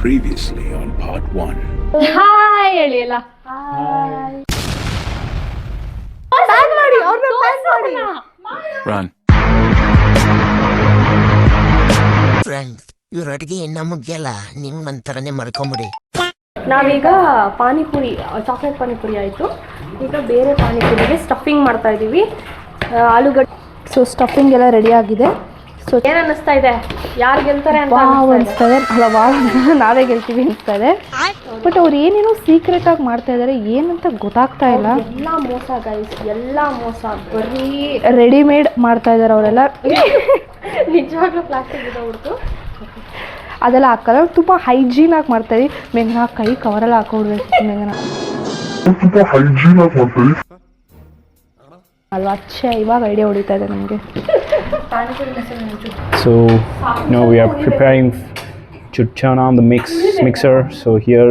Previously on part 1. Hi ಹೇಳಿ ಅಲ್ಲ hi PAN ಮಾಡಿ ಅವ್ರನ್ನ ಪ್ಯಾನ್ ಮಾಡಿ Run. ಫ್ರೆಂಡ್ಸ್ ಇವ್ರ ಅಡುಗೆ ಇನ್ನ ಮುಗಿಯಲ್ಲ ನಿಮ್ಮಂತರನೇ ಮರ್ಕೊಂಬಿಡಿ. ನಾವೀಗ ಪಾನಿಪುರಿ ಚಾಕ್ಲೇಟ್ ಪಾನಿಪುರಿ ಆಯಿತು. ಈಗ ಬೇರೆ ಪಾನಿಪುರಿಗೆ ಸ್ಟಫಿಂಗ್ ಮಾಡ್ತಾ ಇದ್ದೀವಿ. ಆಲೂಗಡ್ಡೆ ಸೊ ಸ್ಟಫಿಂಗ್ ಎಲ್ಲ ರೆಡಿ ಆಗಿದೆ. ಸೊ ಏನು ಅನ್ನಿಸ್ತಾ ಇದೆ, ಯಾರು ಗೆಲ್ತಾರೆ ಅಂತ ಅನಿಸ್ತದೆ? ಅಲ್ಲ ನಾವೇ ಗೆಲ್ತೀವಿ ಅನಿಸ್ತಾ ಇದೆ. ಬಟ್ ಅವ್ರು ಏನೇನೋ ಸೀಕ್ರೆಟ್ ಆಗಿ ಮಾಡ್ತಾ ಇದ್ದಾರೆ, ಏನಂತ ಗೊತ್ತಾಗ್ತಾ ಇಲ್ಲ. ಎಲ್ಲ ಮೋಸ ಗೈಸ್, ಎಲ್ಲ ಮೋಸ. ಬರೀ ರೆಡಿಮೇಡ್ ಮಾಡ್ತಾ ಇದ್ದಾರೆ ಅವರೆಲ್ಲ. ನಿಜವಾಗ್ಲೂ ಪ್ಲಾಸ್ಟಿಕ್ ಇದೆ ಹೊರತು ಅದೆಲ್ಲ ಹಾಕಲ್ಲ. ತುಂಬ ಹೈಜೀನ್ ಆಗಿ ಮಾಡ್ತಾಯಿದ್ವಿ. ಮೇಘನಾ ಕೈ ಕವರೆಲ್ಲ ಹಾಕೊಂಡ್ಬೇಕು. ಮೇಘನಾ ಅಲ್ವಾ ಅಚ್ಚೆ ಇವಾಗ ಐಡಿಯಾ ಹೊಡಿತಾ ಇದೆ ನಮಗೆ. So now we are preparing to turn on the mixer. So here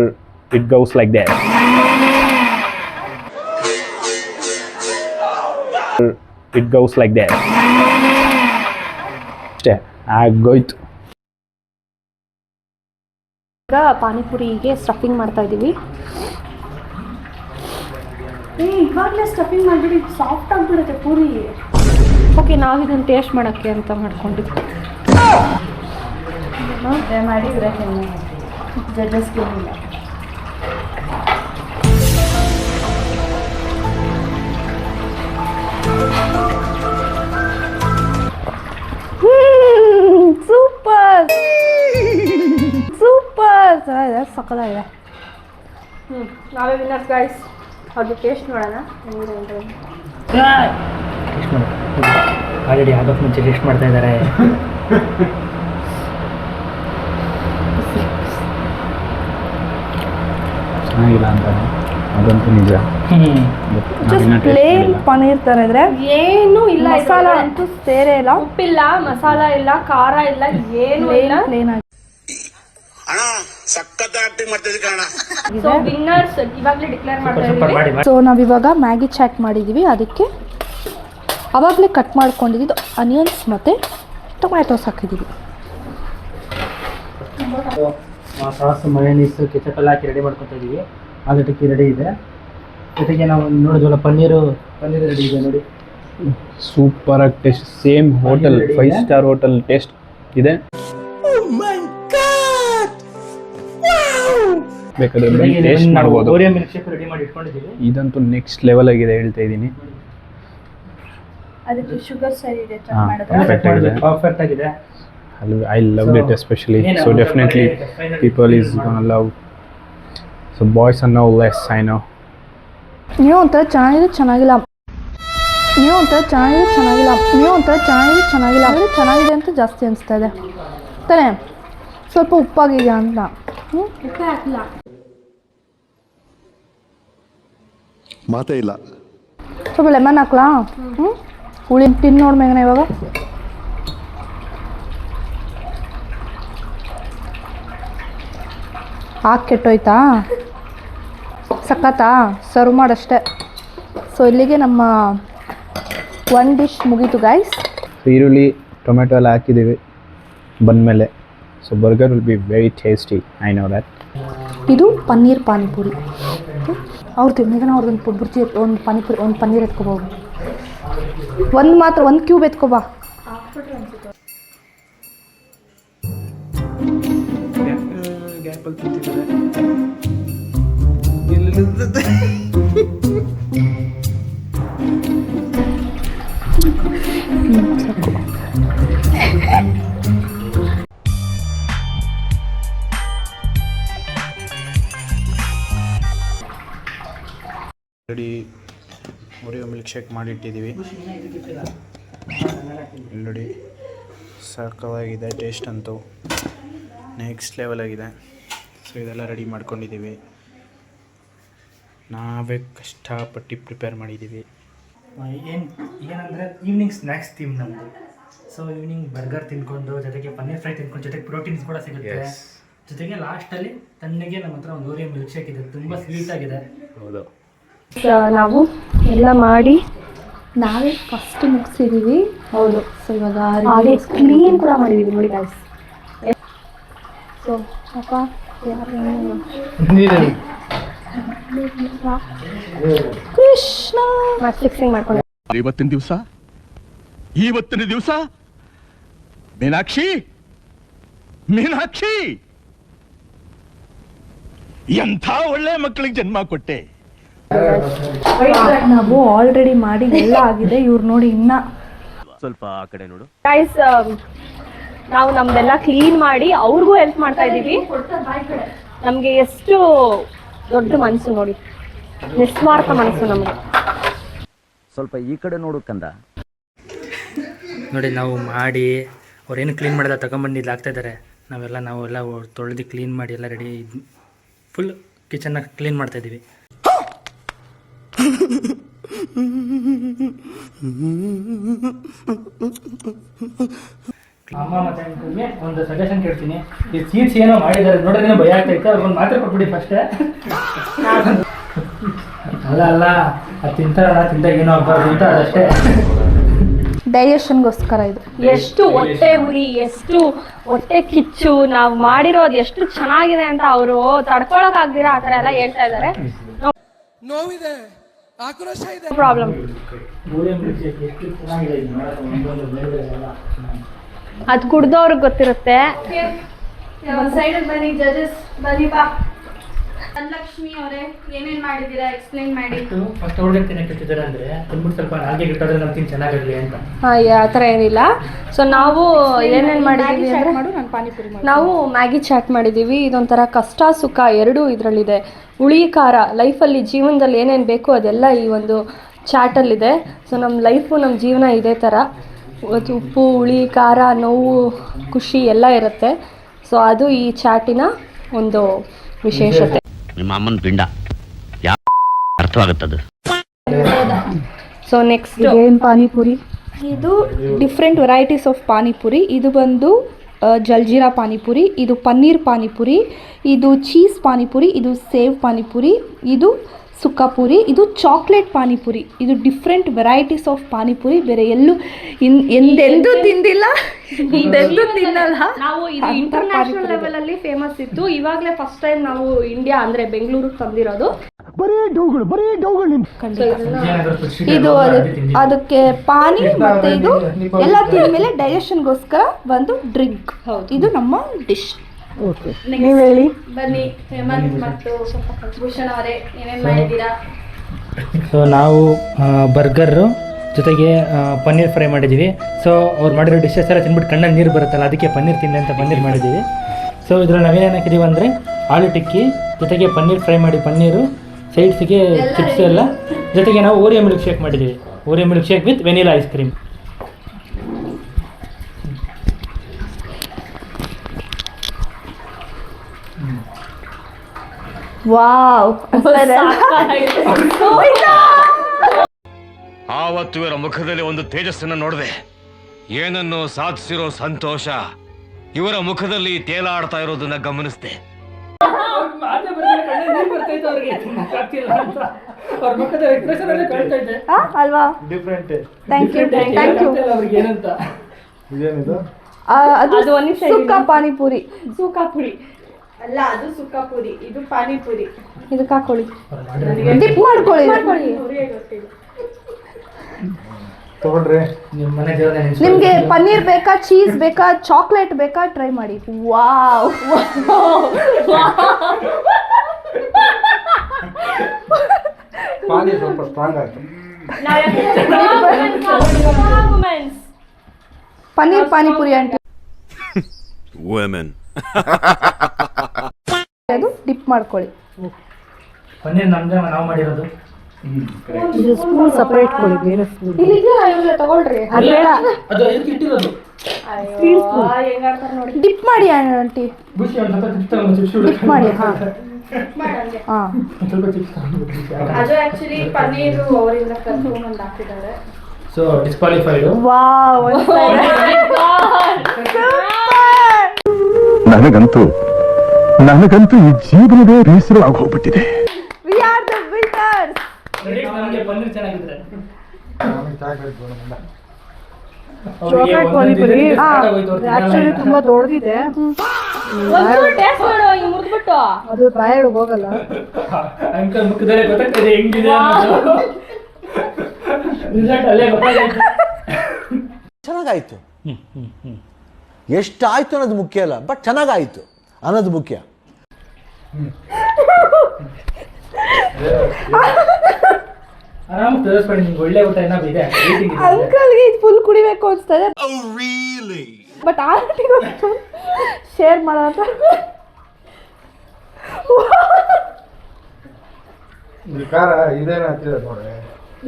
it goes like that. It goes like that. ಆಗೋಯ್ತು. ಈಗ ಪಾನಿಪುರಿಗೆ ಸ್ಟಫಿಂಗ್ ಮಾಡ್ತಾ ಇದ್ದೀವಿ. ಇವಾಗಲೇ ಸ್ಟಫಿಂಗ್ ಮಾಡಿಬಿಡಿ, ಸಾಫ್ಟ್ ಆಗಿಬಿಡುತ್ತೆ ಪೂರಿ. ಓಕೆ, ನಾವು ಇದನ್ನು ಟೇಸ್ಟ್ ಮಾಡೋಕ್ಕೆ ಅಂತ ಮಾಡ್ಕೊಂಡಿದ್ವಿ. ಮಾಡಿದ್ರೆ ಜಡ್ಜಸ್ಗೆ ಏನಿಲ್ಲ. ಸೂಪರ್ ಸೂಪರ್ ಚೆನ್ನಾಗಿದೆ, ಸಕ್ಕತ್ತಾಗಿದೆ. ನಾವೇ ವಿನ್ನರ್ಸ್ ಗೈಸ್. ಅದು ಟೇಸ್ಟ್ ಮಾಡೋಣ. ಆಲ್ರೆಡಿ ಆಗೋಕ್ಕೆ ಮುಂಚೆ ಟೇಸ್ಟ್ ಮಾಡ್ತಾ ಇದ್ದಾರೆ. ಚೆನ್ನಾಗಿಲ್ಲ ಅಂತಾನೆ, ಅದಂತೂ ನಿಜ. ಪ್ಲೇನ್ ಪನ್ನೀರ್ ತರ ಇದ್ರೆ ಏನು ಇಲ್ಲ, ಮಸಾಲ ಅಂತೂ ಸೇರೇ ಇಲ್ಲ. ಉಪ್ಪಿಲ್ಲ, ಮಸಾಲ ಇಲ್ಲ, ಖಾರ ಇಲ್ಲ, ಏನು ಇಲ್ಲ. ಪ್ಲೇನ್ ಆಗಿ ವಿನ್ನರ್ಸ್ ಇವಾಗಲೇ ಡಿಕ್ಲೇರ್ ಮಾಡ್ತಾ ಇದ್ದೀವಿ. ಸೊ ನಾವಿವಾಗ ಮ್ಯಾಗಿ ಚಾಟ್ ಮಾಡಿದ್ದೀವಿ. ಅದಕ್ಕೆ ಅವಾಗಲೇ ಕಟ್ ಮಾಡ್ಕೊಂಡಿದ್ದು ಅನಿಯನ್ಸ್ ಮತ್ತು ಟೊಮ್ಯಾಟೋಸ್ ಹಾಕಿದ್ದೀವಿ. ಸಾಸ್, ಮಯೋನೀಸ್, ಕೆಚಪ್ ಎಲ್ಲ ಹಾಕಿ ರೆಡಿ ಮಾಡ್ಕೊತಾ ಇದ್ದೀವಿ. ಆಲೂಗಡ್ಡೆ ರೆಡಿ ಇದೆ. ಜೊತೆಗೆ ನಾವು ನೋಡಿದ್ವಲ್ಲ ಪನ್ನೀರ್ ರೆಡಿ ಇದೆ ನೋಡಿ. ಸೂಪರ್ ಆಗಿ taste, same hotel 5 star hotel taste ಇದೆ. ಬೇಕಾದ್ರೆ ಟೇಸ್ಟ್ ಮಾಡ್ಬೋದು. ಓರಿಯೋ ಮಿಲ್ಕ್ ಶೇಕ್ ರೆಡಿ ಮಾಡಿ ಇಟ್ಕೊಂಡಿದ್ದೀವಿ. ಇದಂತೂ ನೆಕ್ಸ್ಟ್ ಲೆವೆಲ್ ಆಗಿದೆ, ಹೇಳ್ತಾ ಇದ್ದೀನಿ. ಅದಕ್ಕೆ ಶುಗರ್ ಸರಿ ಇದೆ, ಪರ್ಫೆಕ್ಟ್ ಆಗಿದೆ. I loved it especially. So definitely people is gonna love. So boys are no less, I know. ನೀವು ಒಂಥರ ಚೆನ್ನಾಗಿದೆ, ಚೆನ್ನಾಗಿಲ್ಲ. ನೀವು ಒಂಥರ ಚೆನ್ನಾಗಿದೆ, ಚೆನ್ನಾಗಿಲ್ಲ. ನೀವು ಒಂಥರ ಚೆನ್ನಾಗಿದೆ, ಚೆನ್ನಾಗಿಲ್ಲ. ಅಂದರೆ ಚೆನ್ನಾಗಿದೆ ಅಂತ ಜಾಸ್ತಿ ಅನಿಸ್ತಾ ಇದೆ ತಾನೇ. ಸ್ವಲ್ಪ ಉಪ್ಪಾಗಿದೆ ಅಂತ. ಉಪ್ಪೇ ಹಾಕಿಲ್ಲ, ಮಾತೇ ಇಲ್ಲ. ಸ್ವಲ್ಪ ಲೆಮನ್ ಹಾಕ್ಲಾ? ಹುಳಿ ತಿನ್ನು ನೋಡಿ ಮೇಘನ ಇವಾಗ. ಹಾಕಿ ಕೆಟ್ಟೋಯ್ತಾ? ಸಖತ್ತಾ? ಸರ್ವ್ ಮಾಡಷ್ಟೇ. ಸೊ ಇಲ್ಲಿಗೆ ನಮ್ಮ 1 ಡಿಶ್ ಮುಗೀತು ಗೈಸ್. ಈರುಳ್ಳಿ ಟೊಮೆಟೊ ಎಲ್ಲ ಹಾಕಿದ್ದೀವಿ ಬಂದಮೇಲೆ. So burger will be very tasty, I know that. ಇದು ಪನ್ನೀರ್ ಪಾನಿಪುರಿ. ಅವ್ರದ್ದು ಮೇಘನ ಅವ್ರದ್ದು ಬುರ್ಜಿ ಒಂದು ಪಾನಿಪುರಿ, ಒಂದು ಪನ್ನೀರ್ ಎತ್ಕೊಬೋದು. ಒಂದು ಕ್ಯೂಬ್ ಎತ್ಕೊಬಾ. ರೆಡಿ ಓರಿಯೋ ಮಿಲ್ಕ್ ಶೇಕ್ ಮಾಡಿಟ್ಟಿದ್ದೀವಿ. ನೋಡಿ ಸಾಕಾಗಿದೆ, ಟೇಸ್ಟ್ ಅಂತೂ ನೆಕ್ಸ್ಟ್ ಲೆವೆಲ್ ಆಗಿದೆ. ಸೊ ಇದೆಲ್ಲ ರೆಡಿ ಮಾಡ್ಕೊಂಡಿದ್ದೀವಿ, ನಾವೇ ಕಷ್ಟಪಟ್ಟು ಪ್ರಿಪೇರ್ ಮಾಡಿದ್ದೀವಿ. ಏನಂದರೆ ಈವ್ನಿಂಗ್ ಸ್ನ್ಯಾಕ್ಸ್ ಥೀಮ್ ನಮ್ಮದು. ಸೊ ಈವ್ನಿಂಗ್ ಬರ್ಗರ್ ತಿನ್ಕೊಂಡು, ಜೊತೆಗೆ ಪನ್ನೀರ್ ಫ್ರೈ ತಿನ್ಕೊಂಡು, ಜೊತೆಗೆ ಪ್ರೋಟೀನ್ಸ್ ಕೂಡ ಸಿಗುತ್ತೆ. ಜೊತೆಗೆ ಲಾಸ್ಟಲ್ಲಿ ತಣ್ಣಗೆ ನಮ್ಮ ಹತ್ರ ಒಂದು ಓರಿಯೋ ಮಿಲ್ಕ್ ಶೇಕ್ ಇದೆ, ತುಂಬ ಸ್ವೀಟ್ ಆಗಿದೆ. ಹೌದು, ನಾವು ಎಲ್ಲ ಮಾಡಿ ನಾವೇ ಫಸ್ಟ್ ಮುಗಿಸಿದ್ದೀವಿ. ಹೌದು. ಸೊ ಇವಾಗ ಕ್ಲೀನ್ ಕೂಡ ಮಾಡಿದ್ದೀವಿ ನೋಡಿ ಗಾಯ್ಸ್. ಸೊ ಅಪ್ಪ ಕೃಷ್ಣ ಮ್ಯಾಚ್ ಫಿಕ್ಸಿಂಗ್ ಮಾಡ್ಕೊಂಡು ಇವತ್ತಿನ ದಿವಸ ಮೀನಾಕ್ಷಿ ಮೀನಾಕ್ಷಿ ಎಂಥ ಒಳ್ಳೆ ಮಕ್ಕಳಿಗೆ ಜನ್ಮ ಕೊಟ್ಟೆ. ನಾವು ಆಲ್ರೆಡಿ ಮಾಡಿ ಎಲ್ಲ ಆಗಿದೆ. ಇವ್ರು ನೋಡಿ ಇನ್ನ ಸ್ವಲ್ಪ ಆ ಕಡೆ ನೋಡು. ಗೈಸ್, ನಾವು ನಮ್ದೆಲ್ಲ ಕ್ಲೀನ್ ಮಾಡಿ ಅವ್ರಿಗೂ ಹೆಲ್ಪ್ ಮಾಡ್ತಾ ಇದ್ದೀವಿ. ನಮಗೆ ಎಷ್ಟು ದೊಡ್ಡ ಮನಸ್ಸು ನೋಡಿ, ನಿಸ್ವಾರ್ಥ ಮನಸ್ಸು ನಮಗೆ. ಸ್ವಲ್ಪ ಈ ಕಡೆ ನೋಡು ಕಂದ. ನೋಡಿ ನಾವು ಮಾಡಿ ಅವ್ರೇನು ಕ್ಲೀನ್ ಮಾಡಿದ ತಗೊಂಬಂದು ಇಲ್ಲಿ ಹಾಕ್ತಾಯಿದ್ದಾರೆ. ನಾವೆಲ್ಲ ತೊಳೆದು ಕ್ಲೀನ್ ಮಾಡಿ ಎಲ್ಲ ರೆಡಿ ಫುಲ್ ಕಿಚನ್ನ ಕ್ಲೀನ್ ಮಾಡ್ತಾಯಿದ್ದೀವಿ. ಅಮ್ಮ ಮತ್ತೆ ಅಂಕಲ್ಗೆ ಒಂದು ಸಜೆಷನ್ ಕೇಳ್ತೀನಿ. ಈ ಸೀಟ್ಸ್ ಏನೋ ಮಾಡಿದ್ದಾರೆ ನೋಡಿದ್ರೆ ಭಯ ಆಗ್ತೈತೆ. ಅವ್ರಿಗೊಂದು ಮಾತ್ರ ಕೊಟ್ಬಿಡಿ ಫಸ್ಟೇ. ಅಲ್ಲ ಅದು ತಿಂದಾಗ ಏನೋ ಆಗ್ಬಾರ್ದು ಅಂತ ಅದಷ್ಟೇ. ಡೈಜೆಷನ್ಗೋಸ್ಕರ ಇದು. ಎಷ್ಟು ಹೊಟ್ಟೆ ಉರಿ, ಎಷ್ಟು ಹೊಟ್ಟೆ ಕಿಚ್ಚು, ನಾವು ಮಾಡಿರೋದು ಎಷ್ಟು ಚೆನ್ನಾಗಿದೆ ಅಂತ ಅವರು ತಡ್ಕೊಳಕ್ ಆಗ್ದಿರಾ ಆ ಥರ ಎಲ್ಲ ಹೇಳ್ತಾ ಇದ್ದಾರೆ. ನೋವಿದೆ, ಆಕ್ರೋಶ ಇದೆ. ಪ್ರಾಬ್ಲಮ್ ಅದು ಕುಡ್ದವ್ರಿಗೆ ಗೊತ್ತಿರುತ್ತೆ. ಲಕ್ಷ್ಮಿ ಅವರೇ ಏನೇನ್ ಮಾಡಿದೀರಾ ಎಕ್ಸ್ಪ್ಲೈನ್ ಮಾಡಿ. ಫಸ್ಟ್ ಹುಡುಗ ತಿನ್ನಕ್ಕೆ ಇಟ್ಟಿದ್ದಾರೆ ಅಂದ್ರೆ ತಿನ್ಬಿಟ್ಟು ಸ್ವಲ್ಪ ನಾಲ್ಗೆ ಇಟ್ಟೋದ್ರೆ ನಮ್ಗೆ ತಿನ್ ಚೆನ್ನಾಗಿರಲಿ ಅಂತ. ಆ ಥರ ಏನಿಲ್ಲ. ಸೊ ನಾವು ಏನೇನು ಮಾಡಿದ್ದೀವಿ ಅಂದರೆ ನಾವು ಮ್ಯಾಗಿ ಚಾಟ್ ಮಾಡಿದ್ದೀವಿ. ಇದೊಂಥರ ಕಷ್ಟ ಸುಖ ಎರಡೂ ಇದರಲ್ಲಿದೆ. ಹುಳಿ ಖಾರ ಲೈಫಲ್ಲಿ ಜೀವನದಲ್ಲಿ ಏನೇನು ಬೇಕೋ ಅದೆಲ್ಲ ಈ ಒಂದು ಚಾಟಲ್ಲಿದೆ. ಸೊ ನಮ್ಮ ಲೈಫು ನಮ್ಮ ಜೀವನ ಇದೇ ಥರ, ಉಪ್ಪು ಹುಳಿ ಖಾರ ನೋವು ಖುಷಿ ಎಲ್ಲ ಇರುತ್ತೆ. ಸೊ ಅದು ಈ ಚಾಟಿನ ಒಂದು ವಿಶೇಷತೆ. ನಿಮ್ಮ ಅಮ್ಮನ ಪಿಂಡ ಅರ್ಥವಾಗುತ್ತದೆ. ಸೊ ನೆಕ್ಸ್ಟ್ ಏನು ಪಾನಿಪುರಿ. ಇದು ಡಿಫ್ರೆಂಟ್ ವೆರೈಟೀಸ್ ಆಫ್ ಪಾನಿಪುರಿ. ಇದು ಬಂದು ಜಲ್ಜೀರಾ ಪಾನಿಪುರಿ, ಇದು ಪನ್ನೀರ್ ಪಾನಿಪುರಿ, ಇದು ಚೀಸ್ ಪಾನಿಪುರಿ, ಇದು ಸೇವ್ ಪಾನಿಪುರಿ, ಇದು ಸುಕ್ಕಾಪುರಿ, ಇದು ಚಾಕ್ಲೇಟ್ ಪಾನಿಪುರಿ. ಇದು ಡಿಫ್ರೆಂಟ್ ವೆರೈಟೀಸ್ ಆಫ್ ಪಾನಿಪುರಿ. ಬೇರೆ ಎಲ್ಲೂ ಎಂದೆಂದೂ ತಿಂದಿಲ್ಲ, ಇದೆಂದೂ ತಿನ್ನಲ್ಲ. ನಾವು ಇದು ಇಂಟರ್ನ್ಯಾಷನಲ್ ಲೆವೆಲ್ ಅಲ್ಲಿ ಫೇಮಸ್ ಇತ್ತು. ಇವಾಗಲೇ ಫಸ್ಟ್ ಟೈಮ್ ನಾವು ಇಂಡಿಯಾ ಅಂದ್ರೆ ಬೆಂಗಳೂರಿಗೆ ತಂದಿರೋದು. ಇದು ಅದಕ್ಕೆ ಪಾನಿ ಮತ್ತೆ ಇದು ಎಲ್ಲ ತಿಂದ್ಮೇಲೆ ಡೈಜೆಷನ್ಗೋಸ್ಕರ ಒಂದು ಡ್ರಿಂಕ್. ಇದು ನಮ್ಮ ಡಿಶ್. ನೀವು ಹೇಳಿ. ಬನ್ನಿ ಹೇಮಂತ್ ಮತ್ತು ಭೂಷಣ್ ಅವರೇ ಏನೇನು ಮಾಡಿದ್ದೀರಾ? ಸೊ ನಾವು ಬರ್ಗರು ಜೊತೆಗೆ ಪನ್ನೀರ್ ಫ್ರೈ ಮಾಡಿದ್ದೀವಿ. ಸೊ ಅವ್ರು ಮಾಡಿರೋ ಡಿಶಸ್ ಎಲ್ಲ ತಿನ್ಬಿಟ್ಟು ಕಣ್ಣಲ್ಲಿ ನೀರು ಬರುತ್ತಲ್ಲ, ಅದಕ್ಕೆ ಪನ್ನೀರ್ ತಿಂದೆ ಅಂತ ಪನ್ನೀರ್ ಮಾಡಿದ್ದೀವಿ. ಸೊ ಇದ್ರಲ್ಲಿ ನಾವೇನು ಹಾಕಿದ್ದೀವಿ ಅಂದರೆ ಆಲೂ ಟಿಕ್ಕಿ ಜೊತೆಗೆ ಪನ್ನೀರ್ ಫ್ರೈ ಮಾಡಿ ಪನ್ನೀರು, ಸೈಡ್ಸಿಗೆ ಚಿಪ್ಸ್ ಎಲ್ಲ, ಜೊತೆಗೆ ನಾವು ಓರಿಯೋ ಮಿಲ್ಕ್ ಶೇಕ್ ಮಾಡಿದ್ದೀವಿ. Oreo milk shake with vanilla ice cream. Wow, ಆವತ್ತು ಇವರ ಮುಖದಲ್ಲಿ ಒಂದು ತೇಜಸ್ಸನ್ನು ನೋಡಿದೆ. ಏನನ್ನು ಸಾಧಿಸಿರೋ ಸಂತೋಷ ಇವರ ಮುಖದಲ್ಲಿ ತೇಲಾಡ್ತಾ ಇರೋದನ್ನ ಗಮನಿಸಿದೆ. ಅಲ್ವಾ? Thank you. ಅದು ಸುಕ್ಕ ಪಾನಿಪುರಿ. ಸುಕ್ಕಾಪುರಿ ಅಲ್ಲ, ಅದು ಸುಕ್ಕಾಪುರಿ, ಇದು ಪಾನಿಪುರಿ. ಇದಕ್ಕೆ ಹಾಕೊಳ್ಳಿ, ಡಿಪ್ ಮಾಡ್ಕೊಳ್ಳಿ. ನಿಮ್ಗೆ ಪನ್ನೀರ್ ಬೇಕಾ, ಚೀಸ್ ಬೇಕಾ, ಚಾಕ್ಲೇಟ್ ಬೇಕಾ, ಟ್ರೈ ಮಾಡಿ. ವಾವ್, ಸ್ವಲ್ಪ ಸ್ಟ್ರಾಂಗ್ ಆಯ್ತು. ಪನ್ನೀರ್ ಪಾನಿಪುರಿ ಅಂತ ಅದು ಡಿಪ್ ಮಾಡ್ಕೊಳ್ಳಿ. ಪನ್ನೀರ್ ನಮ್ದೇ ನಾವು ಮಾಡಿರೋದು. ಸ್ಪೂನ್ ಸಪರೇಟ್ ಕೊಡಿ, ಬೇರೆ ಸ್ಪೂನ್ ತಗೊಳ್ರಿ. ಅದು ಬೇಡ, ಅದು ಎದಕ್ಕೆ ಇಟ್ಟಿರೋದು? ಡಿಪ್ ಮಾಡಿ ಆಂಟಿ, ಬುಷಿ ಒಂದು ಸ್ವಲ್ಪ ಚಿಪ್ಸ್ ತಗೊಂಡು ಚಿಪ್ಸ್ ಡಿಪ್ ಮಾಡಿ. ಹಾಂ ಹಾಂ, ಸ್ವಲ್ಪ ಚಿಪ್ಸ್ ತಗೊಂಡು. ಅದು ಆಕ್ಚುಲಿ ಪನ್ನೀರು ಅವರಿಂದ ಕರ್ಕೊಂಡು ಹಾಕಿದ್ದಾರೆ. ಸೊ ಡಿಸ್ಕ್ವಾಲಿಫೈಡು. ವಾವ್, ನನಗಂತೂ ಈ ಜೀವನವೇ ಬೇಸರ ಆಗೋಗ್ಬಿಟ್ಟಿದೆ. We are the winners. ನಮಗೆ ಪನ್ನೀರ್ ಚೆನ್ನಾಗಿದ್ರೆ ಚಾಕ್ಲೇಟ್ ಪಾನಿಪುರಿ ಆಕ್ಚುಲಿ ತುಂಬಾ ದೊಡ್ಡದಿದೆ. ಟೇಸ್ಟ್ ಮಾಡು ಹಿಂಗ್ ಮುರ್ದ್ಬಿಟ್ಟು. ಅದು ಬಾಯೊಳಗೆ ಹೋಗಲ್ಲ. ಅಂಕಲ್ ಮುಖದಲ್ಲೇ ಗೊತ್ತಾಗ್ತದೆ ಹೆಂಗಿದೆ ಅನ್ನೋದು. ರಿಸಲ್ಟ್ ಅಲ್ಲೇ ಗೊತ್ತಾಗುತ್ತೆ. ಚೆನ್ನಾಗಾಯ್ತು. ಎಷ್ಟಾಯ್ತು ಅನ್ನೋದು ಮುಖ್ಯ ಅಲ್ಲ, ಬಟ್ ಚೆನ್ನಾಗಾಯ್ತು ಅನ್ನೋದು ಮುಖ್ಯ. ಆರಾಮ ತೋರಿಸ್ಬೇಡಿ, ನಿಮ್ಗೆ ಒಳ್ಳೆ ಊಟ ಏನಾದ್ರು ಇದೆ. ಅಂಕಲ್ಗೆ ಇದು ಫುಲ್ ಕುಡಿಬೇಕು ಅನ್ಸ್ತದೆ. ಬಟ್ ಆಂಟಿಗೂ ಶೇರ್ ಮಾಡೋಣ.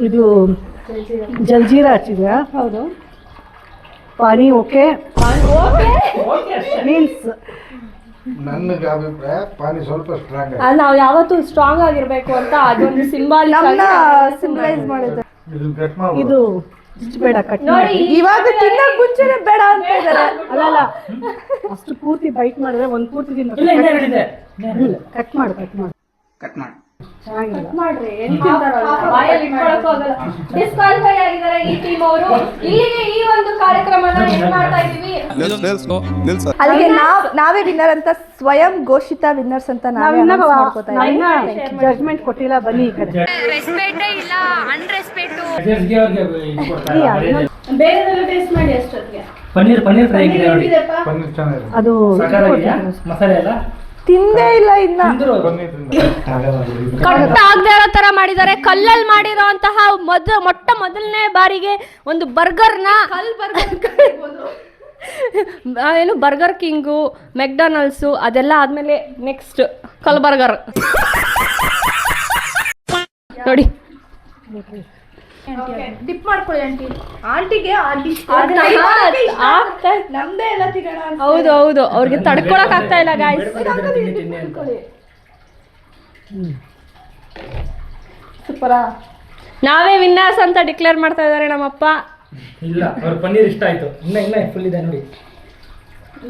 ಇದು ಜಲ್ಜೀರಾ ಹಚ್ಚಿದ್ಯಾ? ಹೌದು. ಪಾನಿ ಓಕೆ ಮೀನ್ಸ್ ನನಗೆ ಅಭಿಪ್ರಾಯ ಪಾನಿ ಸ್ವಲ್ಪ ಸ್ಟ್ರಾಂಗ್ ನಾವು ಯಾವತ್ತೂ ಸ್ಟ್ರಾಂಗ್ ಆಗಿರ್ಬೇಕು ಅಂತ ಅದೊಂದು ಸಿಂಬಲ್ ಸಿಂಬಲೈಸ್ ಮಾಡಿದ್ರೆ. ಇದು ಬೇಡ ಕಟ್ ನೋಡಿ, ಇವಾಗ ತಿನ್ನಕ್ ಮುಂಚೆನೆ ಬೇಡ ಅಂತ ಇದಾರೆ. ಅಲ್ಲ ಅಷ್ಟು ಪೂರ್ತಿ ಬೈಟ್ ಮಾಡಿದ್ರೆ ಒಂದ್ ಪೂರ್ತಿ ಇಲ್ಲ, ಇನ್ನೂ ಎರಡಿದೆ. ಕಟ್ ಮಾಡು ಚೆನ್ನಾಗಿಲ್ಲ. ಮಾಡ್ರಿ ಬಾಯಲ್ಲಿ ಇಟ್ಕೊಳಕ್ಕೂ ಆಗಲ್ಲ. ಡಿಸ್ಕ್ವಾಲಿಫೈ ಆಗಿದ್ದಾರೆ ಈ ಟೀಮ್ ಅವರು. ಇಲ್ಲಿಗೆ ಈ ಒಂದು ಕಾರ್ಯಕ್ರಮನ ಏನ್ ಮಾಡ್ತಾ ಇದೀವಿ. ಅಲ್ಲಿಗೆ ನಾವೇ ವಿನ್ನರ್ ಅಂತ ಸ್ವಯಂ ಘೋಷಿತ ವಿನ್ನರ್ಸ್ ಅಂತ ನಾವೇ ಜಡ್ಜ್ಮೆಂಟ್ ಕೊಟ್ಟಿಲ್ಲ, ಬನ್ನಿ ಈ ಕಡೆ. ರೆಸ್ಪೆಕ್ಟೇ ಇಲ್ಲ, ಅನ್ರೆಸ್ಪೆಕ್ಟ್. ಜಡ್ಜ್ಗೆ ಅವ್ರಿಗೆ ಬೇರೆದೆಲ್ಲ ಟೇಸ್ಟ್ ಮಾಡಿ ಅಷ್ಟೊತ್ತಿಗೆ. ಪನ್ನೀರ್ ಫ್ರೈ ಇದೆ ನೋಡಿ. ಅದು ಸಕಾರ ಇದೆಯಾ? ಮಸಾಲೆ ಎಲ್ಲ ತಿಂದೇ ಇಲ್ಲ ಇನ್ನ. ಕಟ್ ಆಗದೆ ಇರೋ ತರ ಮಾಡಿದ್ದಾರೆ. ಕಲ್ಲಲ್ಲಿ ಮಾಡಿರೋ ಅಂತಹ ಮೊಟ್ಟ ಮೊದಲನೇ ಬಾರಿಗೆ ಒಂದು ಬರ್ಗರ್ನ ಏನು ಬರ್ಗರ್ ಕಿಂಗು, ಮೆಕ್ಡೊನಾಲ್ಡ್ಸು ಅದೆಲ್ಲ ಆದ್ಮೇಲೆ ನೆಕ್ಸ್ಟ್ ಕಲ್ ಬರ್ಗರ್ ನೋಡಿ. ಡಿಪ್ ಮಾಡ್ಕೊಳ್ಳಿ ಆಂಟಿ. ಆಂಟಿಗೆ ನಮ್ದೇ ಎಲ್ಲ ತಿನ್ನೋಣ. ಹೌದು ಅವ್ರಿಗೆ ತಡ್ಕೊಳಕ್ ಆಗ್ತಾ ಇಲ್ಲ ಗಾಯ್ಸ್. ಸೂಪರಾ. ನಾವೇ ವಿನ್ನರ್ಸ್ ಅಂತ ಡಿಕ್ಲೇರ್ ಮಾಡ್ತಾ ಇದ್ದಾರೆ ನಮ್ಮಪ್ಪ. ಇಲ್ಲ, ಅವ್ರ ಪನ್ನೀರ್ ಇಷ್ಟ ಆಯ್ತು. ಇನ್ನ ಫುಲ್ ಇದೆ ನೋಡಿ.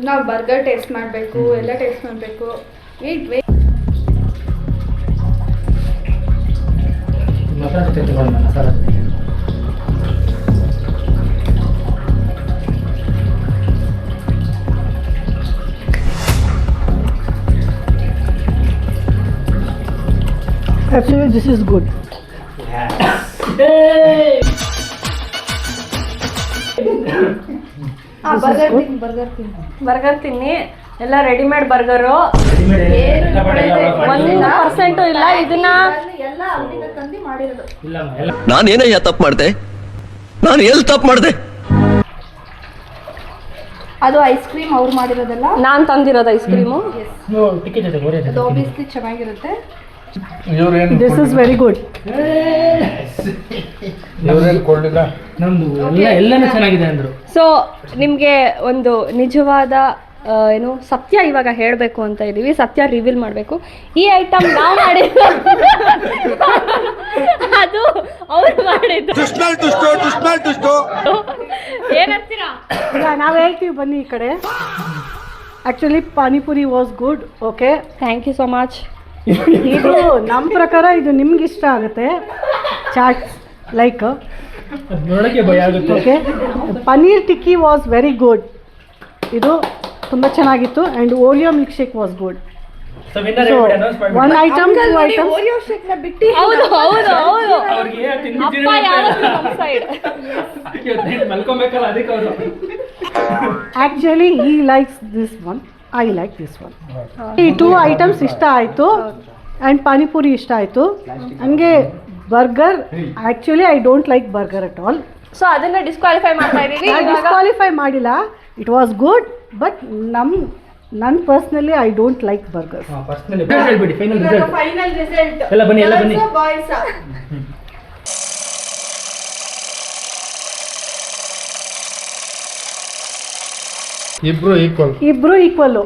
ನಾವು ಬರ್ಗರ್ ಟೇಸ್ಟ್ ಮಾಡಬೇಕು, ಎಲ್ಲ ಟೇಸ್ಟ್ ಮಾಡಬೇಕು. ವೇಟ್ ಮಸಾಲೆ ಜೊತೆ ತಗೊಳ್ಳೋಣ. ಮಸಾಲೆ Actually, this is good. Burger ತಿನ್ನಿ. ಎಲ್ಲ ರೆಡಿಮೇಡ್ ಬರ್ಗರು, 1% ಇಲ್ಲ. ಇದನ್ನ ನಾನೇನಯ್ಯ ತಪ್ಪು ಮಾಡಿದೆ? ನಾನು ಎಲ್ಲಿ ತಪ್ಪು ಮಾಡಿದೆ? ಅದು ಐಸ್ ಕ್ರೀಮ್ ಅವ್ರು ಮಾಡಿರೋದಲ್ಲ, ನಾನ್ ತಂದಿರೋದು ಐಸ್ ಕ್ರೀಮು. ಟಿಕೆಟ್ ಜೊತೆ ಅದು ಆಬ್ವಿಯಸ್ಲಿ ಚೆನ್ನಾಗಿರುತ್ತೆ. This is very good. ನಮ್ದು ಎಲ್ಲನೂ ಚೆನ್ನಾಗಿದೆ ಅಂದ್ರು. ಸೊ ನಿಮಗೆ ಒಂದು ನಿಜವಾದ ಏನು ಸತ್ಯ ಇವಾಗ ಹೇಳಬೇಕು ಅಂತ ಇದ್ದೀವಿ. ಸತ್ಯ ರಿವೀಲ್ ಮಾಡಬೇಕು. ಈ ಐಟಮ್ ನಾವು ಮಾಡಿದ್ದು, ಅದು ಅವ್ರು ಮಾಡಿದ್ದು. ಏನಂತೀರಾ? ನಾವು ಹೇಳ್ತೀವಿ, ಬನ್ನಿ ಈ ಕಡೆ. Actually panipuri was good. Okay, thank you so much. ಇದು ನಮ್ಮ ಪ್ರಕಾರ ಇದು ನಿಮ್ಗೆ ಇಷ್ಟ ಆಗುತ್ತೆ. ಚಾಟ್ ಲೈಕ್ ನೋಡಕ್ಕೆ ಭಯ ಆಗುತ್ತೆ. Okay, paneer tikki was very good. ಇದು ತುಂಬ ಚೆನ್ನಾಗಿತ್ತು. And Oreo milk shake was good. One item, two items. Oreo shake ನ ಬಿಟ್ಟು ಹೌದು ಅವ್ರಿಗೆ ಅಪ್ಪ ಯಾವತ್ತೂ ನಮ್ಮ ಸೈಡ್. ಮಲ್ಕೊಬೇಕಲ್ಲ, ಅದಕ್ಕೆ ಅವರು. ಆ್ಯಕ್ಚುಲಿ ಈ likes this one, I like this one. ಈ 2 ಐಟಮ್ಸ್ ಇಷ್ಟ ಆಯಿತು. ಆ್ಯಂಡ್ ಪಾನಿಪುರಿ ಇಷ್ಟ ಆಯಿತು. ನನಗೆ burger, actually I don't like burger at all. So ಅದನ್ನ ಡಿಸ್ಕ್ವಾಲಿಫೈ ಮಾಡ್ತಾ ಇದೀವಿ. ಡಿಸ್ಕ್ವಾಲಿಫೈ ಮಾಡಿಲ್ಲ. ಇಟ್ ವಾಸ್ ಗುಡ್, ಬಟ್ ನನ್ನ personally I don't like burger. Personally ಹೇಳ್ಬಿಡಿ. ಫೈನಲ್ ರಿಸಲ್ಟ್ ಎಲ್ಲ ಬನ್ನಿ. ಇಬ್ರು ಈಕ್ವಲ್ಲು.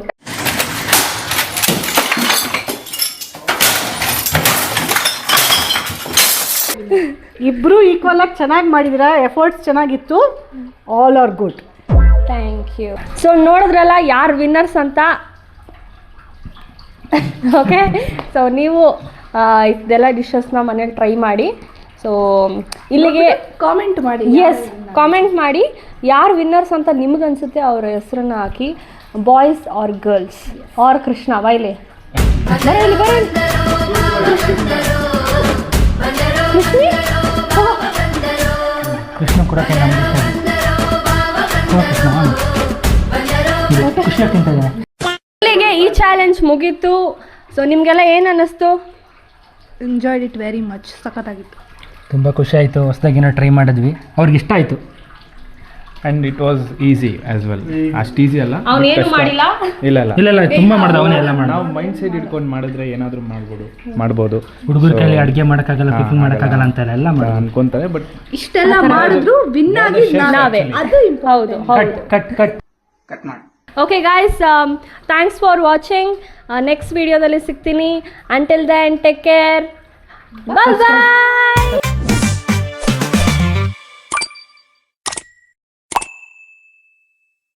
ಇಬ್ರು ಈಕ್ವಲ್ ಆಗಿ ಚೆನ್ನಾಗಿ ಮಾಡಿದಿರಾ. ಎಫರ್ಟ್ಸ್ ಚೆನ್ನಾಗಿತ್ತು. All are good. Thank you. So ನೋಡಿದ್ರಲ್ಲ ಯಾರು ವಿನ್ನರ್ಸ್ ಅಂತ. ಓಕೆ, ಸೊ ನೀವು ಇದೆಲ್ಲ ಡಿಶಸ್ನ ಮನೇಲಿ ಟ್ರೈ ಮಾಡಿ. ಸೊ ಇಲ್ಲಿಗೆ ಕಾಮೆಂಟ್ ಮಾಡಿ. ಎಸ್, ಕಾಮೆಂಟ್ ಮಾಡಿ ಯಾರು ವಿನ್ನರ್ಸ್ ಅಂತ ನಿಮ್ಗೆ ಅನಿಸುತ್ತೆ ಅವ್ರ ಹೆಸರನ್ನ ಹಾಕಿ. Boys or girls or Krishna ಬೈಲೆ ಬರಲಿ ಬರಲಿ ಕೃಷ್ಣಿ ಕೃಷ್ಣ ಕೊಡಕ್ಕೆ ಕೃಷ್ಣ ತಿಂತಿದ್ದಾರೆ. ಇಲ್ಲಿಗೆ ಈ ಚಾಲೆಂಜ್ ಮುಗೀತು. ಸೊ ನಿಮಗೆಲ್ಲ ಏನು ಅನ್ನಿಸ್ತು? Enjoyed it very much. ಸಖತ್ತಾಗಿತ್ತು. ತುಂಬ ಖುಷಿ ಆಯಿತು. ಹೊಸದಾಗಿ ಏನೋ ಟ್ರೈ ಮಾಡಿದ್ವಿ, ಅವ್ರಿಗೆ ಇಷ್ಟ ಆಯಿತು. And it was easy as well. ಅಷ್ಟು ಈಸಿ ಅಲ್ಲ, ಅವನೇನು ಮಾಡಿಲ್ಲ. ಇಲ್ಲ ಇಲ್ಲ ತುಂಬ ಮಾಡ್ದೆ, ಅವನೇ ಎಲ್ಲ ಮಾಡಿ. ನಾವು ಮೈಂಡ್ ಸೆಟ್ ಇಟ್ಕೊಂಡು ಮಾಡಿದ್ರೆ ಏನಾದರೂ ಮಾಡ್ಬೋದು. ಹುಡುಗರ ಕೈಲಿ ಅಡುಗೆ ಮಾಡೋಕ್ಕಾಗಲ್ಲ, ಕುಕಿಂಗ್ ಮಾಡೋಕ್ಕಾಗಲ್ಲ ಅಂತಾರೆ ಎಲ್ಲ ಅನ್ಕೊಂತಾರೆ. ಬಟ್ ಇಷ್ಟೆಲ್ಲ ಮಾಡಿದ್ರು ವಿನ್ ಆಗಿ ನಾವೇ. ಅದು ಹೌದು ಹೌದು. ಕಟ್ ಮಾಡಿ. Okay guys, thanks for watching. Next ವಿಡಿಯೋದಲ್ಲಿ ಸಿಗ್ತೀನಿ. Until then take care. Bye ಬಾಯ್.